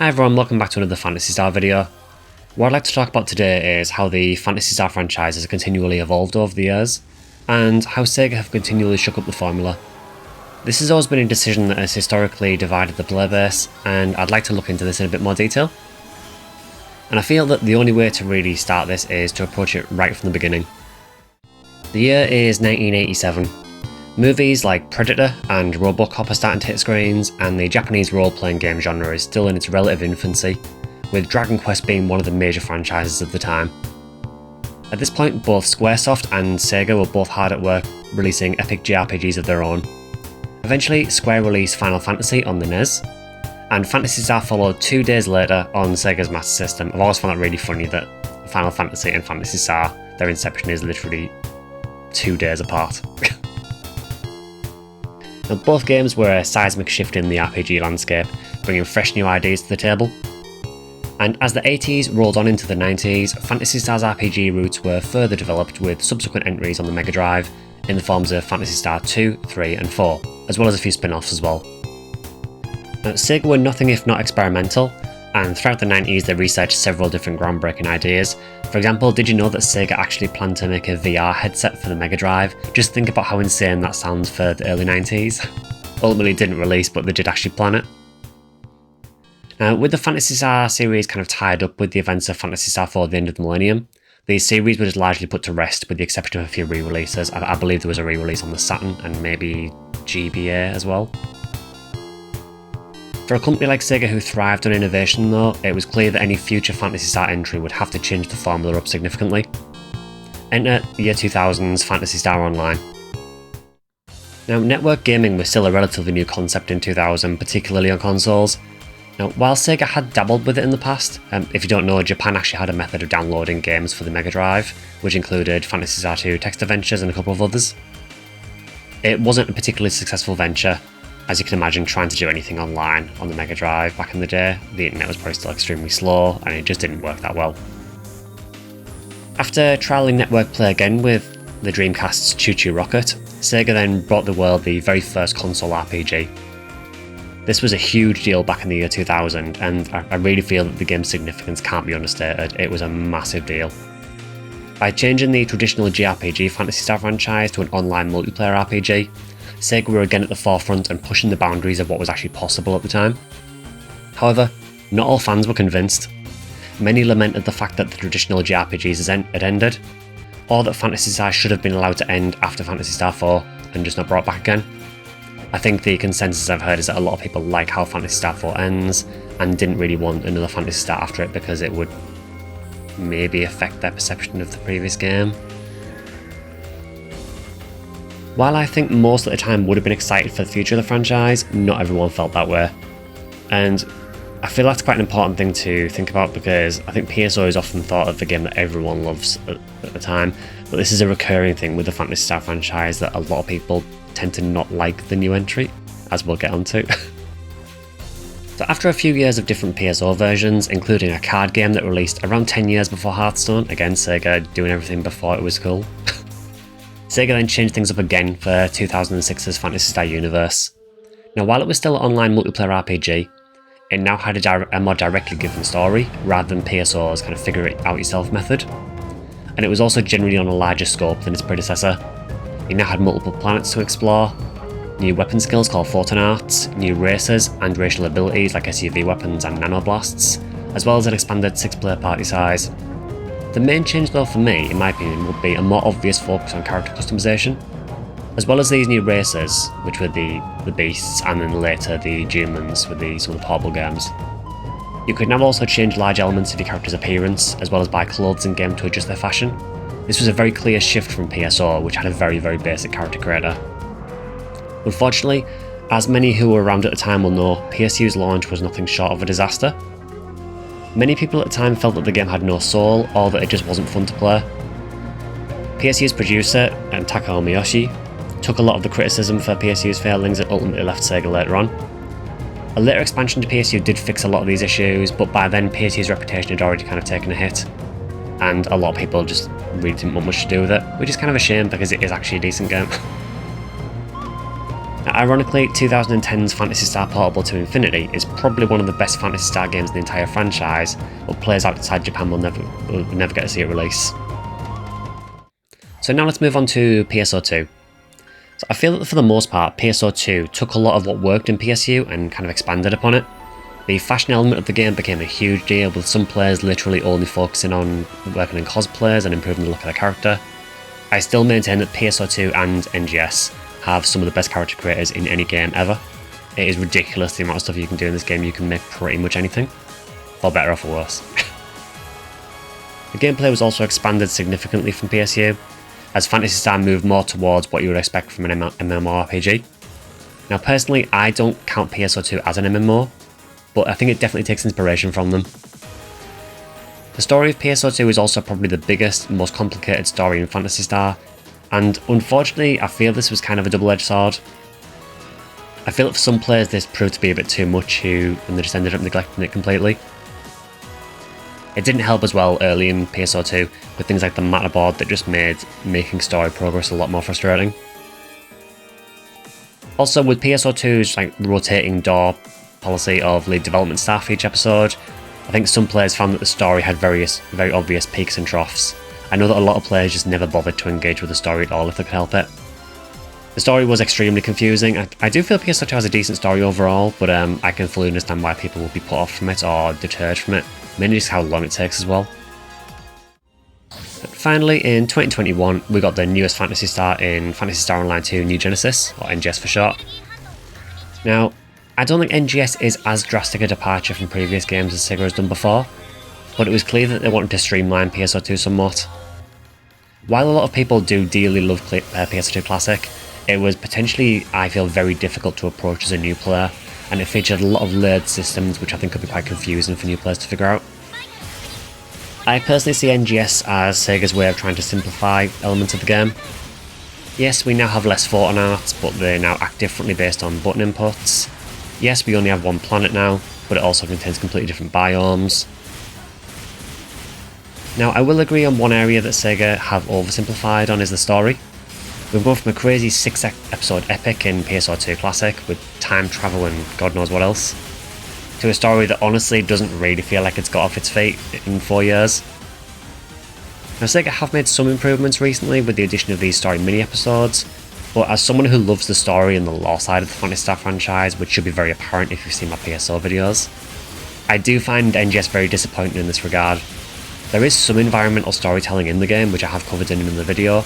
Hi everyone, welcome back to another Phantasy Star video. What I'd like to talk about today is how the Phantasy Star franchise has continually evolved over the years, and how SEGA have continually shook up the formula. This has always been a decision that has historically divided the player base, and I'd like to look into this in a bit more detail. And I feel that the only way to really start this is to approach it right from the beginning. The year is 1987. Movies like Predator and Robocop are starting to hit screens, and the Japanese role-playing game genre is still in its relative infancy, with Dragon Quest being one of the major franchises of the time. At this point, both Squaresoft and SEGA were both hard at work releasing epic JRPGs of their own. Eventually, Square released Final Fantasy on the NES, and Phantasy Star followed 2 days later on Sega's Master System. I've always found that really funny that Final Fantasy and Phantasy Star, their inception is literally 2 days apart. Now, both games were a seismic shift in the RPG landscape, bringing fresh new ideas to the table. And as the 80s rolled on into the 90s, Phantasy Star's RPG roots were further developed with subsequent entries on the Mega Drive in the forms of Phantasy Star 2, 3 and 4, as well as a few spin-offs as well. Now, SEGA were nothing if not experimental, and throughout the 90s they researched several different groundbreaking ideas. For example, did you know that SEGA actually planned to make a VR headset for the Mega Drive? Just think about how insane that sounds for the early 90s. Ultimately didn't release, but they did actually plan it. With the Phantasy Star series kind of tied up with the events of Phantasy Star 4 at the end of the millennium, the series was largely put to rest with the exception of a few re-releases. I believe there was a re-release on the Saturn and maybe GBA as well. For a company like SEGA who thrived on innovation though, it was clear that any future Phantasy Star entry would have to change the formula up significantly. Enter the year 2000's Phantasy Star Online. Now, network gaming was still a relatively new concept in 2000, particularly on consoles. Now, while SEGA had dabbled with it in the past, if you don't know, Japan actually had a method of downloading games for the Mega Drive, which included Phantasy Star 2 Text Adventures and a couple of others. It wasn't a particularly successful venture. As you can imagine, trying to do anything online on the Mega Drive back in the day, the internet was probably still extremely slow and it just didn't work that well. After trialling network play again with the Dreamcast's Choo Choo Rocket, SEGA then brought the world the very first console RPG. This was a huge deal back in the year 2000, and I really feel that the game's significance can't be understated. It was a massive deal. By changing the traditional JRPG Phantasy Star franchise to an online multiplayer RPG, SEGA were again at the forefront and pushing the boundaries of what was actually possible at the time. However, not all fans were convinced. Many lamented the fact that the traditional JRPGs had ended, or that Phantasy Star should have been allowed to end after Phantasy Star 4 and just not brought back again. I think the consensus I've heard is that a lot of people like how Phantasy Star 4 ends and didn't really want another Phantasy Star after it because it would maybe affect their perception of the previous game. While I think most at the time would have been excited for the future of the franchise, not everyone felt that way. And I feel that's quite an important thing to think about because I think PSO is often thought of the game that everyone loves at the time, but this is a recurring thing with the Phantasy Star franchise that a lot of people tend to not like the new entry, as we'll get onto. So after a few years of different PSO versions, including a card game that released around 10 years before Hearthstone, again SEGA doing everything before it was cool, SEGA then changed things up again for 2006's Phantasy Star Universe. Now, while it was still an online multiplayer RPG, it now had a more directly given story, rather than PSO's kind of figure it out yourself method. And it was also generally on a larger scope than its predecessor. It now had multiple planets to explore, new weapon skills called Photon Arts, new races and racial abilities like SUV weapons and nanoblasts, as well as an expanded 6-player party size. The main change though for me, in my opinion, would be a more obvious focus on character customization. As well as these new races, which were the beasts and then later the humans with some of the portable games. You could now also change large elements of your character's appearance, as well as buy clothes in game to adjust their fashion. This was a very clear shift from PSO, which had a very, very basic character creator. Unfortunately, as many who were around at the time will know, PSU's launch was nothing short of a disaster. Many people at the time felt that the game had no soul, or that it just wasn't fun to play. PSU's producer, Takao Miyoshi, took a lot of the criticism for PSU's failings and ultimately left SEGA later on. A later expansion to PSU did fix a lot of these issues, but by then PSU's reputation had already kind of taken a hit, and a lot of people just really didn't want much to do with it, which is kind of a shame because it is actually a decent game. Now, ironically, 2010's Phantasy Star Portable to Infinity is probably one of the best Phantasy Star games in the entire franchise, but players outside Japan will never get to see it release. So now let's move on to PSO2. So I feel that for the most part, PSO2 took a lot of what worked in PSU and kind of expanded upon it. The fashion element of the game became a huge deal, with some players literally only focusing on working in cosplays and improving the look of their character. I still maintain that PSO2 and NGS have some of the best character creators in any game ever. It is ridiculous the amount of stuff you can do in this game. You can make pretty much anything, for better or for worse. The gameplay was also expanded significantly from PSU, as Phantasy Star moved more towards what you would expect from an MMORPG. Now personally, I don't count PSO2 as an MMO, but I think it definitely takes inspiration from them. The story of PSO2 is also probably the biggest, most complicated story in Phantasy Star, and unfortunately I feel this was kind of a double-edged sword. I feel that for some players this proved to be a bit too much, and they just ended up neglecting it completely. It didn't help as well early in PSO2 with things like the meta board that just made making story progress a lot more frustrating. Also, with PSO2's rotating door policy of lead development staff each episode, I think some players found that the story had very obvious peaks and troughs. I know that a lot of players just never bothered to engage with the story at all if they could help it. The story was extremely confusing. I do feel PSO2 has a decent story overall, but I can fully understand why people will be put off from it or deterred from it, mainly just how long it takes as well. And finally, in 2021, we got the newest Phantasy Star in Phantasy Star Online-2 New Genesis, or NGS for short. Now, I don't think NGS is as drastic a departure from previous games as SEGA has done before, but it was clear that they wanted to streamline PSO2 somewhat. While a lot of people do dearly love PSO2 Classic, it was potentially, I feel, very difficult to approach as a new player, and it featured a lot of layered systems which I think could be quite confusing for new players to figure out. I personally see NGS as SEGA's way of trying to simplify elements of the game. Yes, we now have less photon art, but they now act differently based on button inputs. Yes, we only have one planet now, but it also contains completely different biomes. Now, I will agree on one area that SEGA have oversimplified on is the story. We've gone from a crazy 6-episode epic in PSO2 Classic, with time travel and God knows what else, to a story that honestly doesn't really feel like it's got off its feet in 4 years. Now, SEGA have made some improvements recently with the addition of these story mini-episodes, but as someone who loves the story and the lore side of the Phantasy Star franchise, which should be very apparent if you've seen my PSO videos, I do find NGS very disappointing in this regard. There is some environmental storytelling in the game, which I have covered in the video,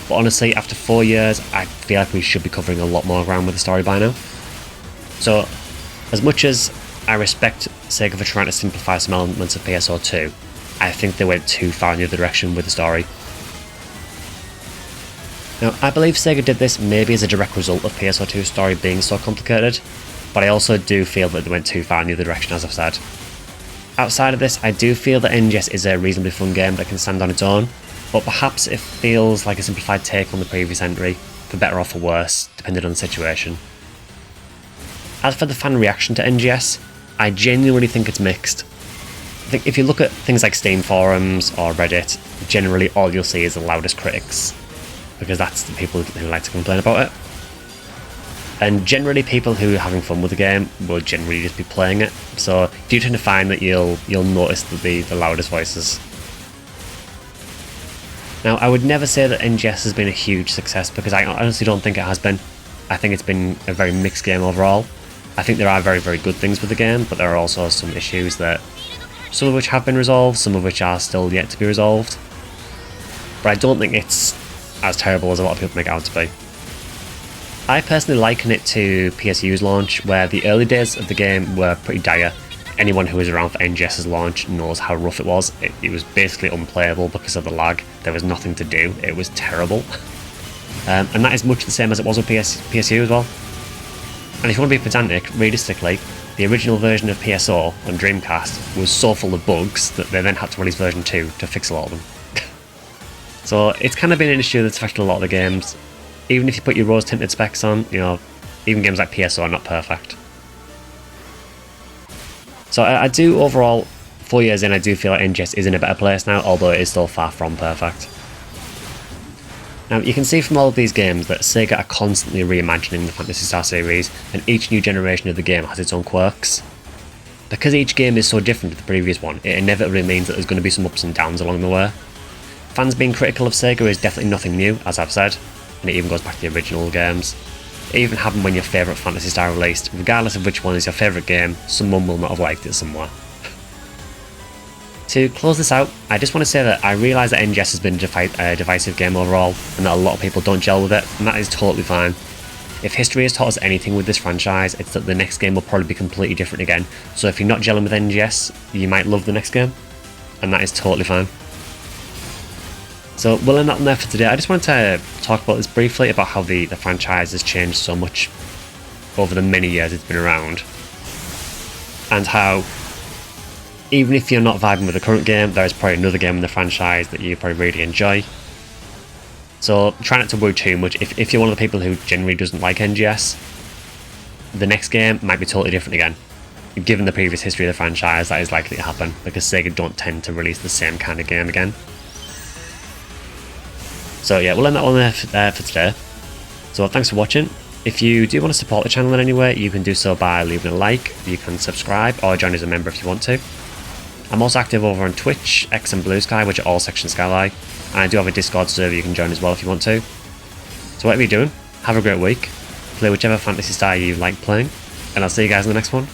but honestly, after 4 years, I feel like we should be covering a lot more ground with the story by now. So, as much as I respect SEGA for trying to simplify some elements of PSO2, I think they went too far in the other direction with the story. Now, I believe SEGA did this maybe as a direct result of PSO2's story being so complicated, but I also do feel that they went too far in the other direction, as I've said. Outside of this, I do feel that NGS is a reasonably fun game that can stand on its own, but perhaps it feels like a simplified take on the previous entry, for better or for worse, depending on the situation. As for the fan reaction to NGS, I genuinely think it's mixed. I think if you look at things like Steam forums or Reddit, generally all you'll see is the loudest critics, because that's the people who like to complain about it. And generally people who are having fun with the game will generally just be playing it, so if you tend to find that you'll notice the loudest voices. Now, I would never say that NGS has been a huge success, because I honestly don't think it has been. I think it's been a very mixed game overall. I think there are very, very good things with the game, but there are also some issues that, some of which have been resolved, some of which are still yet to be resolved. But I don't think it's as terrible as a lot of people make it out to be. I personally liken it to PSU's launch, where the early days of the game were pretty dire. Anyone who was around for NGS's launch knows how rough it was. It was basically unplayable because of the lag. There was nothing to do. It was terrible. And that is much the same as it was with PSU as well. And if you want to be pedantic, realistically, the original version of PSO on Dreamcast was so full of bugs that they then had to release version 2 to fix a lot of them. So it's kind of been an issue that's affected a lot of the games. Even if you put your rose-tinted specs on, even games like PSO are not perfect. So I do overall, 4 years in, I do feel like NGS is in a better place now, although it is still far from perfect. Now, you can see from all of these games that SEGA are constantly reimagining the Phantasy Star series, and each new generation of the game has its own quirks. Because each game is so different to the previous one, it inevitably means that there's going to be some ups and downs along the way. Fans being critical of SEGA is definitely nothing new, as I've said, and it even goes back to the original games. It even happened when your favourite Phantasy Star released. Regardless of which one is your favourite game, someone will not have liked it somewhere. To close this out, I just want to say that I realise that NGS has been a divisive game overall, and that a lot of people don't gel with it, and that is totally fine. If history has taught us anything with this franchise, it's that the next game will probably be completely different again, so if you're not gelling with NGS, you might love the next game, and that is totally fine. So we'll end that on there for today. I just wanted to talk about this briefly, about how the franchise has changed so much over the many years it's been around, and how even if you're not vibing with the current game, there is probably another game in the franchise that you probably really enjoy. So try not to worry too much. If you're one of the people who generally doesn't like NGS, the next game might be totally different again. Given the previous history of the franchise, that is likely to happen, because SEGA don't tend to release the same kind of game again. So yeah, we'll end that one there for today. So thanks for watching. If you do want to support the channel in any way, you can do so by leaving a like, you can subscribe, or join as a member if you want to. I'm also active over on Twitch, X and Bluesky, which are all SectionSkyly, and I do have a Discord server you can join as well if you want to. So whatever you're doing, have a great week, play whichever Phantasy Star you like playing, and I'll see you guys in the next one.